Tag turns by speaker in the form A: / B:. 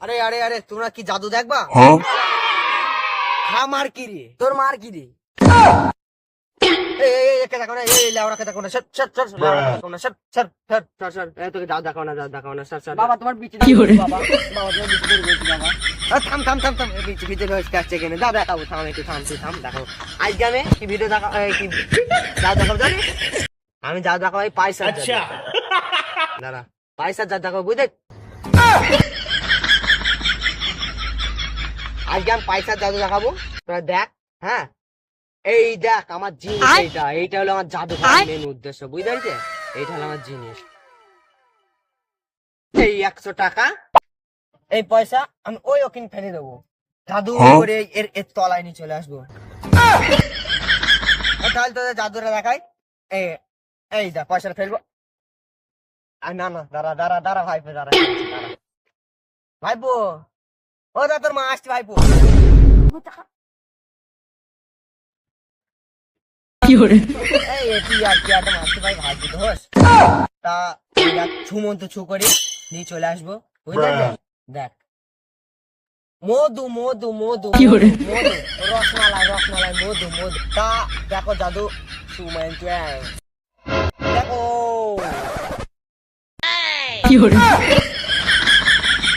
A: আরে আরে আরে তোমরা কি জাদু দেখবা? আমার কি রে?
B: তোর মার কি রে?
A: একে দেখো না, এই লেওড়াকে দেখো না, সর সর সর সর, লেওড়াকে দেখো না, সর সর সর সর সর, তোকে যাও দেখাও না, যাও দেখাও না, সর সর।
B: বাবা তোমার বিচি বাবা, বাবা তোমার বিচি ধরে বলছি বাবা।
A: থাম থাম থাম থাম, বিচি বিচি হয়েছে আসছে কেন? দাও দেখাবো, থাম একটু, থাম তুই থাম, দেখাবো। আজকে আমি কি ভিডিও দেখা, কি যাও দেখাবো জানি? আমি যাও দেখাবো এই পয়সা। আচ্ছা দাঁড়া, পয়সা যা দেখাবো বুঝলে। আজকে আমি পয়সা জাদু দেখাবো, তোরা দেখ। হ্যাঁ এই দেখ আমার জিনিস, এইটা হলো আমার জাদু করার মেন উদ্দেশ্য, বুঝতে পারছিস? এইটা হলো আমার জিনিস। এই 100 টাকা, এই পয়সা আমি ওই ওখানে ফেলে দেবো, জাদু করে এর এর তলায় নিয়ে চলে আসবো। তাহলে তোদের জাদুটা দেখাই। এই এই দেখ পয়সাটা ফেলবো। আর না না, দাঁড়া দাঁড়া দাঁড়া ভাইপো, দাঁড়া দাঁড়া ভাইপো, ও দা তোর মা আসছে ভাইপো। এই তুই আর কি একটা মারতে ভাই, ভাইপো দোষ। তা ছুমন্ত ছু করে নিয়ে চলে আসবো, বুঝলি? দেখ মধু মধু মধু মধু, রসমালাই রসমালাই, মধু মধু। তা দেখো জাদু সুমন্ত, দেখো